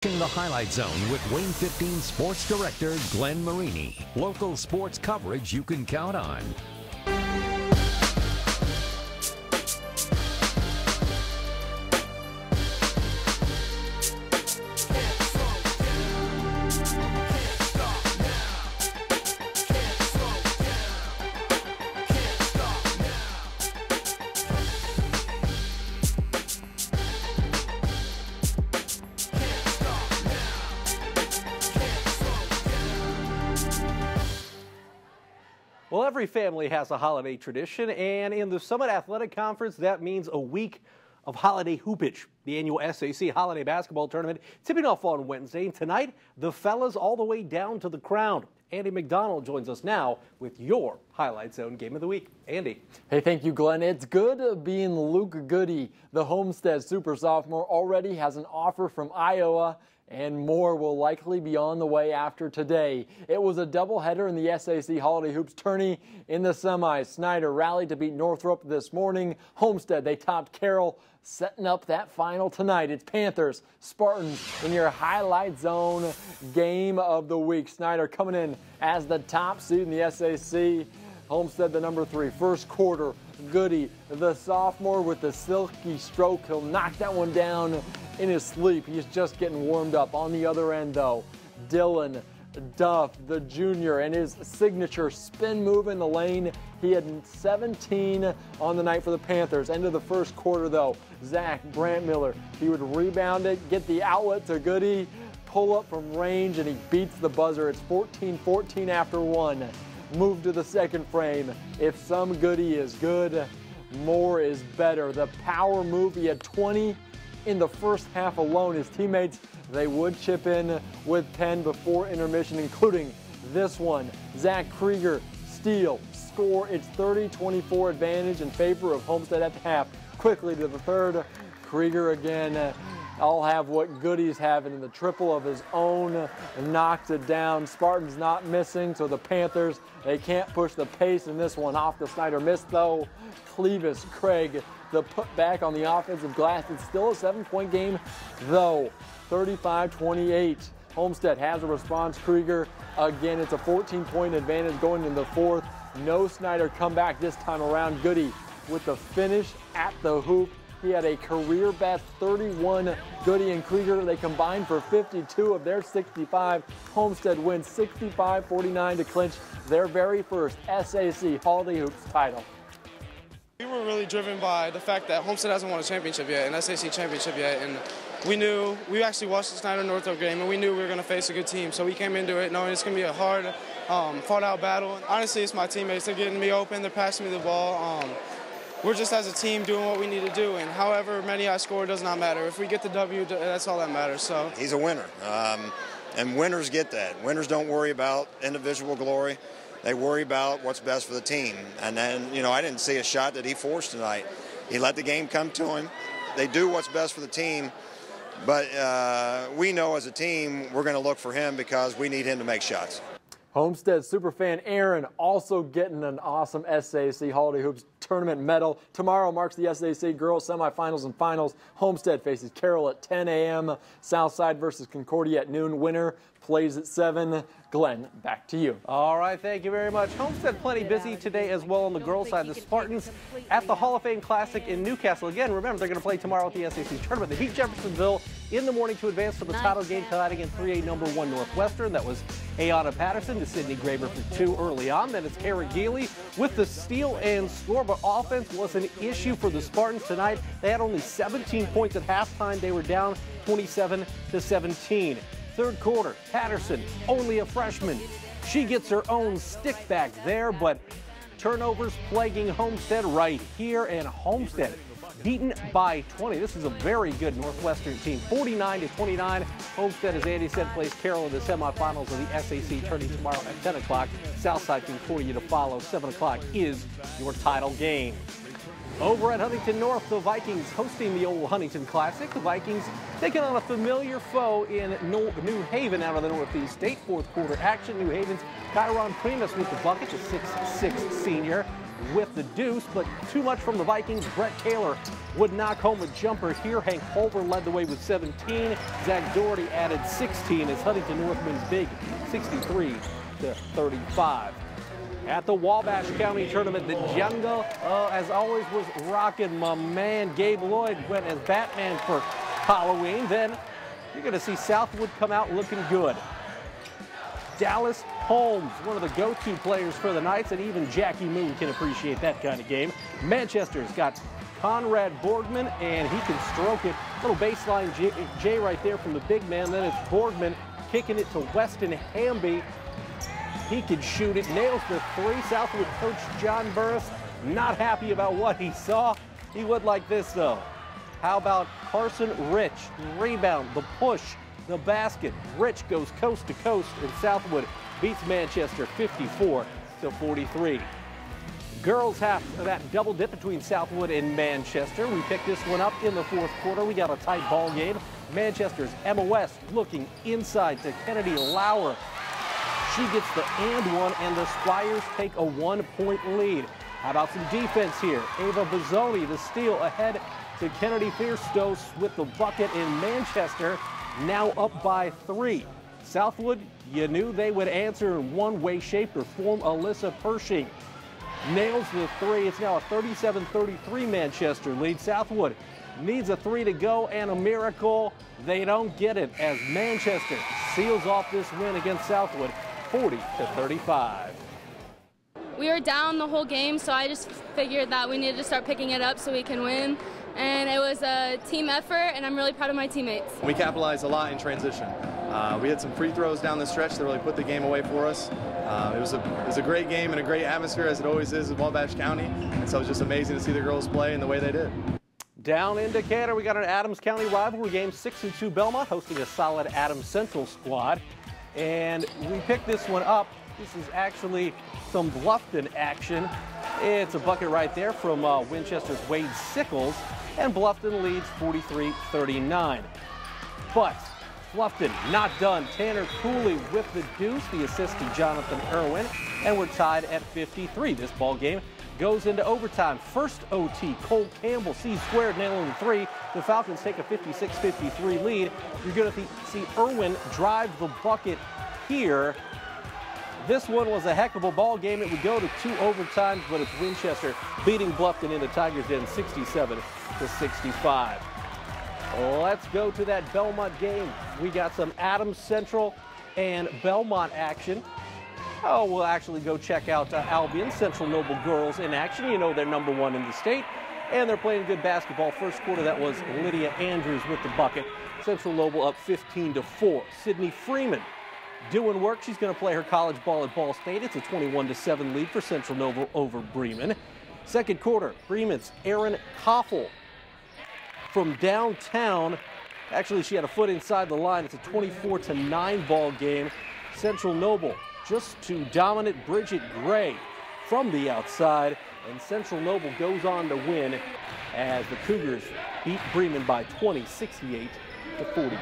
In the Highlight Zone with Wayne 15 Sports Director Glenn Marini. Local sports coverage you can count on. Well, every family has a holiday tradition, and in the Summit Athletic Conference, that means a week of holiday hoopage. The annual SAC Holiday Basketball Tournament tipping off on Wednesday, and tonight, the fellas all the way down to the crown. Andy McDonald joins us now with your Highlight Zone Game of the Week. Andy. Hey, thank you, Glenn. It's good being Luke Goody. The Homestead super sophomore already has an offer from Iowa, and more will likely be on the way after today. It was a doubleheader in the SAC Holiday Hoops tourney in the semis. Snyder rallied to beat Northrop this morning. Homestead, they topped Carroll, setting up that final tonight. It's Panthers, Spartans in your Highlight Zone Game of the Week. Snyder coming in as the top seed in the SAC. Homestead, the number 3. First quarter, Goody, the sophomore with the silky stroke. He'll knock that one down in his sleep. He's just getting warmed up. On the other end, though, Dylan Duff, the junior, and his signature spin move in the lane. He had 17 on the night for the Panthers. End of the first quarter, though, Zach Brantmiller, he would rebound it, get the outlet to Goody, pull up from range, and he beats the buzzer. It's 14-14 after one. Move to the second frame. If some Goody is good, more is better. The power move, he had 20 in the first half alone. His teammates, they would chip in with 10 before intermission, including this one. Zach Krieger, steal, score. It's 30-24 advantage in favor of Homestead at the half. Quickly to the third. Krieger again. I'll have what Goody's having in the triple of his own, knocks it down. Spartans not missing, so the Panthers, they can't push the pace in this one. Off the Snyder miss, though. Clevis Craig, the putback on the offensive glass. It's still a 7-point game, though. 35-28. Homestead has a response. Krieger, again, it's a 14-point advantage going into the fourth. No Snyder comeback this time around. Goody with the finish at the hoop. He had a career best 31. Goody and Krieger, they combined for 52 of their 65. Homestead wins 65-49 to clinch their very first SAC Holiday Hoops title. We were really driven by the fact that Homestead hasn't won a championship yet, an SAC championship yet, and we actually watched the Snyder Northrop game, and we knew we were going to face a good team, so we came into it knowing it's going to be a hard, fought-out battle. Honestly, it's my teammates. They're getting me open. They're passing me the ball. We're just as a team doing what we need to do, and however many I score does not matter. If we get the W, that's all that matters. So he's a winner, and winners get that. Winners don't worry about individual glory. They worry about what's best for the team. And then, I didn't see a shot that he forced tonight. He let the game come to him. They do what's best for the team, but we know as a team we're going to look for him because we need him to make shots. Homestead superfan Aaron also getting an awesome SAC Holiday Hoops tournament medal. Tomorrow marks the SAC girls semifinals and finals. Homestead faces Carroll at 10 a.m. Southside versus Concordia at noon. Winner plays at 7. Glenn, back to you. All right, thank you very much. Homestead plenty busy today as well on the girls' side. The Spartans at the Hall of Fame Classic in Newcastle. Again, remember, they're going to play tomorrow at the SAC tournament. They beat Jeffersonville in the morning to advance to the title game, colliding in 3A number 1 Northwestern. That was Ayana Patterson to Sydney Graber for 2 early on. Then it's Kara Geely with the steal and score, but offense was an issue for the Spartans tonight. They had only 17 points at halftime. They were down 27-17. Third quarter, Patterson, only a freshman. She gets her own stick back there, but turnovers plaguing Homestead right here, and Homestead beaten by 20. This is a very good Northwestern team, 49-29. Homestead, as Andy said, plays Carroll in the semifinals of the SAC tourney tomorrow at 10 o'clock. Southside Concordia to follow. 7 o'clock is your title game. Over at Huntington North, the Vikings hosting the old Huntington Classic. The Vikings taking on a familiar foe in New Haven out of the Northeast State. Fourth quarter action. New Haven's Kyron Primus with the bucket, the 6'6" senior. with the deuce, but too much from the Vikings. Brett Taylor would knock home a jumper here. Hank Culver led the way with 17. Zach Doherty added 16 as Huntington North wins big, 63-35. At the Wabash County Tournament, the jungle, as always, was rocking. My man Gabe Lloyd went as Batman for Halloween. Then you're going to see Southwood come out looking good. Dallas Holmes, one of the go-to players for the Knights, and even Jackie Moon can appreciate that kind of game. Manchester's got Conrad Borgman, and he can stroke it. Little baseline J right there from the big man. Then it's Borgman kicking it to Weston Hamby. He can shoot it, nails the three. Southwood coach John Burris not happy about what he saw. He would like this, though. How about Carson Rich? Rebound, the push, the basket. Rich goes coast to coast, and Southwood beats Manchester 54-43. Girls half of that double dip between Southwood and Manchester. We picked this one up in the fourth quarter. We got a tight ball game. Manchester's Emma West looking inside to Kennedy Lauer. She gets the and one, and the Squires take a 1-point lead. How about some defense here? Ava Bozzoni, the steal ahead to Kennedy Fierstos with the bucket in Manchester, now up by 3. Southwood, you knew they would answer in one way, shape, or form. Alyssa Pershing nails the 3. It's now a 37-33 Manchester lead. Southwood needs a 3 to go and a miracle. They don't get it as Manchester seals off this win against Southwood 40-35. We were down the whole game, so I just figured that we needed to start picking it up so we can win. And it was a team effort, and I'm really proud of my teammates. We capitalized a lot in transition. We had some free throws down the stretch that really put the game away for us. It was a great game and a great atmosphere, as it always is in Wabash County. And so it was just amazing to see the girls play and the way they did. Down in Decatur, we got an Adams County rivalry game. 6-2 Belmont hosting a solid Adams Central squad. And we picked this one up. This is actually some Bluffton action. It's a bucket right there from Winchester's Wade Sickles, and Bluffton leads 43-39. But Bluffton not done. Tanner Cooley with the deuce, the assist to Jonathan Irwin, and we're tied at 53. This ball game goes into overtime. First OT, Cole Campbell, C-squared, nailing the 3. The Falcons take a 56-53 lead. You're going to see Irwin drive the bucket here. This one was a heck of a ball game. It would go to 2 overtimes, but it's Winchester beating Bluffton into Tigers Den 67-65. Let's go to that Belmont game. We got some Adams Central and Belmont action. Oh, we'll actually go check out Albion Central Noble girls in action. You know they're #1 in the state, and they're playing good basketball. First quarter, that was Lydia Andrews with the bucket. Central Noble up 15-4. Sydney Freeman doing work. She's going to play her college ball at Ball State. It's a 21-7 lead for Central Noble over Bremen. Second quarter, Bremen's Erin Koffel from downtown. Actually, she had a foot inside the line. It's a 24-9 ball game. Central Noble just too dominant. Bridget Gray from the outside, and Central Noble goes on to win as the Cougars beat Bremen by 20, 68-48.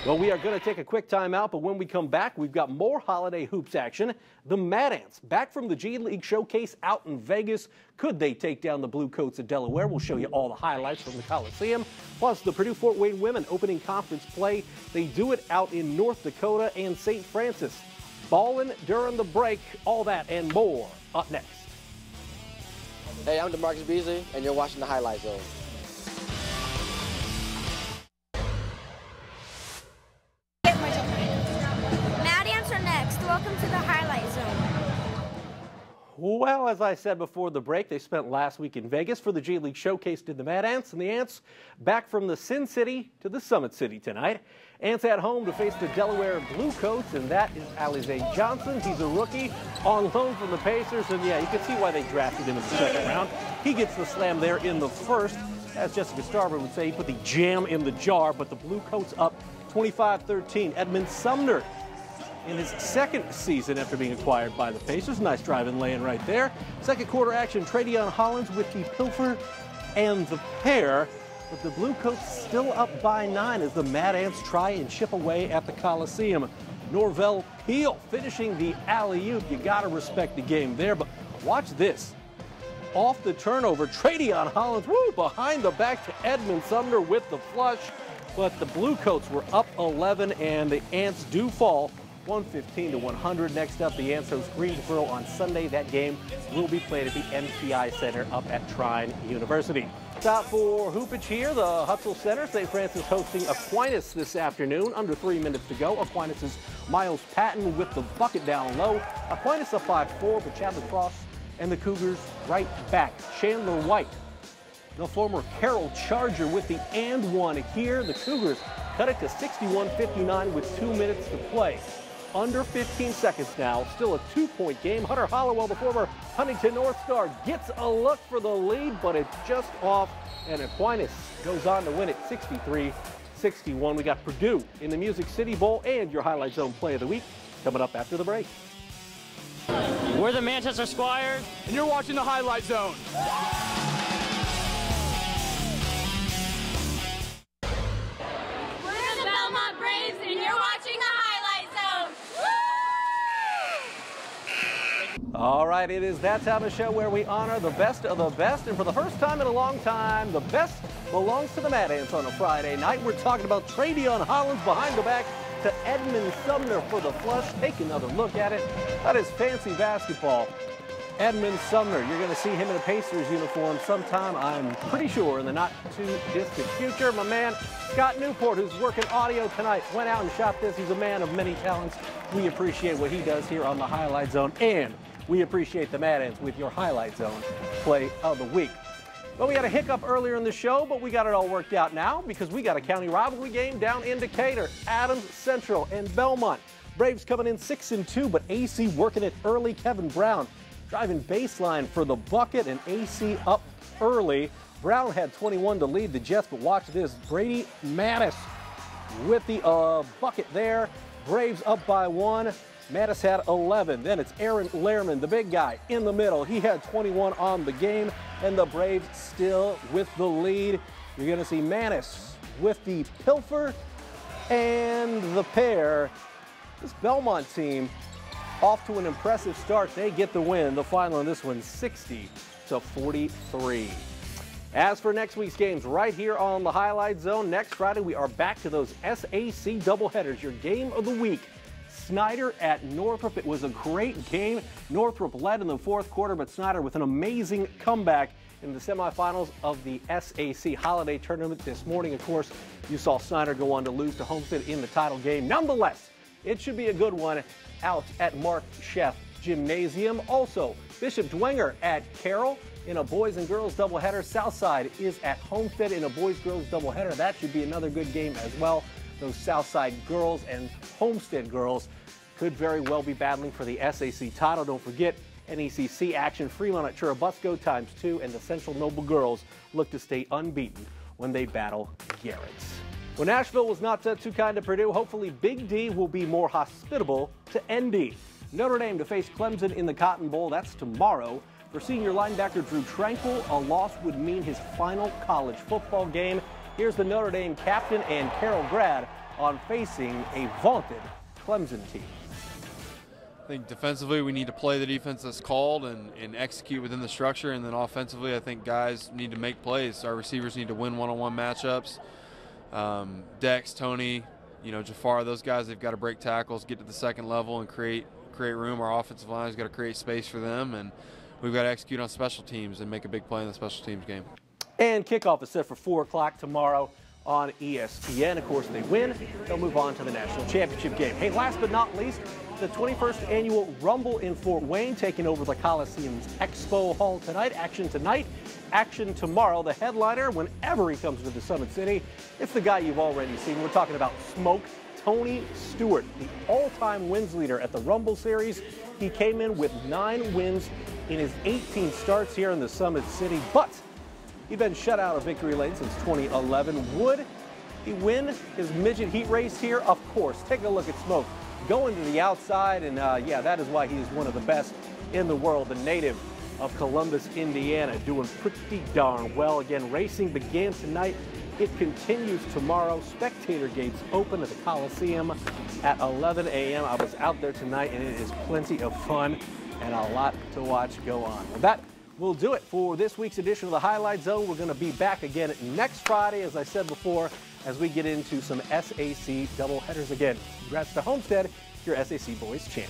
Well, we are going to take a quick timeout, but when we come back, we've got more holiday hoops action. The Mad Ants, back from the G League Showcase out in Vegas. Could they take down the Blue Coats of Delaware? We'll show you all the highlights from the Coliseum. Plus, the Purdue Fort Wayne women opening conference play. They do it out in North Dakota and St. Francis. Ballin' during the break. All that and more up next. Hey, I'm DeMarcus Beasley, and you're watching the Highlight Zone. Mad Ants are next. Welcome to the Highlight Zone. Well, as I said before the break, they spent last week in Vegas for the G League Showcase, did the Mad Ants, and the Ants back from the Sin City to the Summit City tonight. Ants at home to face the Delaware Blue Coats, and that is Alize Johnson. He's a rookie on loan from the Pacers, and yeah, you can see why they drafted him in the second round. He gets the slam there in the first. As Jessica Starber would say, he put the jam in the jar, but the Blue Coats up 25-13. Edmund Sumner in his second season after being acquired by the Pacers. Nice drive and lay-in right there. Second quarter action, Tradeon Hollins with the pilfer and the pair. But the Blue Coats still up by 9 as the Mad Ants try and chip away at the Coliseum. Norvell Peel finishing the alley-oop. You got to respect the game there, but watch this. off the turnover. Tradeon Hollins, woo, behind the back to Edmund Sumner with the flush. But the Bluecoats were up 11, and the Ants do fall 115-100. Next up, the Ants host Greensboro on Sunday. That game will be played at the MTI Center up at Trine University. Stop for hoopage here. The Hutzel Center, St. Francis hosting Aquinas this afternoon. Under 3 minutes to go. Aquinas' Miles Patton with the bucket down low. Aquinas up 5-4, but Chadley Cross and the Cougars right back. Chandler White, the former Carroll Charger, with the and one here. The Cougars cut it to 61-59 with 2 minutes to play. Under 15 seconds now, still a 2-point game. Hunter Hollowell, the former Huntington North Star, gets a look for the lead, but it's just off, and Aquinas goes on to win it 63-61. We got Purdue in the Music City Bowl and your Highlight Zone Play of the Week coming up after the break. We're the Manchester Squires, and you're watching the Highlight Zone. We're the Belmont Braves, and you're watching the Highlight Zone. All right, it is that time of show where we honor the best of the best, and for the first time in a long time, the best belongs to the Mad Ants on a Friday night. We're talking about Tradeon Hollins behind the back to Edmund Sumner for the flush. Take another look at it. That is fancy basketball. Edmund Sumner, you're going to see him in a Pacers uniform sometime, I'm pretty sure, in the not-too-distant future. My man, Scott Newport, who's working audio tonight, went out and shot this. He's a man of many talents. We appreciate what he does here on the Highlight Zone, and we appreciate the Mad Ants with your Highlight Zone Play of the Week. Well, we had a hiccup earlier in the show, but we got it all worked out now because we got a county rivalry game down in Decatur. Adams Central and Belmont. Braves coming in 6-2, but AC working it early. Kevin Brown driving baseline for the bucket, and AC up early. Brown had 21 to lead the Jets, but watch this. Brady Mattis with the bucket there. Braves up by 1. Mattis had 11. Then it's Aaron Lehrman, the big guy, in the middle. He had 21 on the game, and the Braves still with the lead. You're going to see Mattis with the pilfer and the pair. This Belmont team off to an impressive start. They get the win. The final in this one, 60-43. As for next week's games, right here on the Highlight Zone, next Friday we are back to those SAC doubleheaders. Your game of the week, Snyder at Northrop. It was a great game. Northrop led in the fourth quarter, but Snyder with an amazing comeback in the semifinals of the SAC Holiday Tournament this morning. Of course, you saw Snyder go on to lose to Homestead in the title game. Nonetheless, it should be a good one out at Mark Sheff Gymnasium. Also, Bishop Dwenger at Carroll in a boys and girls doubleheader. Southside is at Homestead in a boys-girls doubleheader. That should be another good game as well. Those Southside girls and Homestead girls could very well be battling for the SAC title. Don't forget, NECC action. Fremont at Churubusco ×2, and the Central Noble girls look to stay unbeaten when they battle Garrett's. When Nashville was not too kind to Purdue, hopefully Big D will be more hospitable to ND. Notre Dame to face Clemson in the Cotton Bowl. That's tomorrow. For senior linebacker Drew Tranquil, a loss would mean his final college football game. Here's the Notre Dame captain and Carroll grad on facing a vaunted Clemson team. I think defensively we need to play the defense that's called and execute within the structure, and then offensively I think guys need to make plays. Our receivers need to win one-on-one matchups. Dex, Tony, Jafar, those guys, they've got to break tackles, get to the second level and create room. Our offensive line has got to create space for them, and we've got to execute on special teams and make a big play in the special teams game. And kickoff is set for 4 o'clock tomorrow on ESPN. Of course, they win, they'll move on to the national championship game. Hey, last but not least, the 21st annual Rumble in Fort Wayne taking over the Coliseum's Expo Hall tonight. Action tonight, action tomorrow. The headliner, whenever he comes to the Summit City, it's the guy you've already seen. We're talking about Smoke Tony Stewart, the all-time wins leader at the Rumble Series. He came in with 9 wins in his 18 starts here in the Summit City, but he'd been shut out of victory lane since 2011. Would he win his midget heat race here? Of course. Take a look at Smoke going to the outside, and yeah, that is why he is one of the best in the world. The native of Columbus, Indiana, doing pretty darn well. Again, racing began tonight. It continues tomorrow. Spectator gates open at the Coliseum at 11 a.m. I was out there tonight, and it is plenty of fun and a lot to watch go on. Well, that will do it for this week's edition of the Highlight Zone. We're going to be back again next Friday, as I said before, as we get into some SAC doubleheaders again. Congrats to Homestead, your SAC boys champ.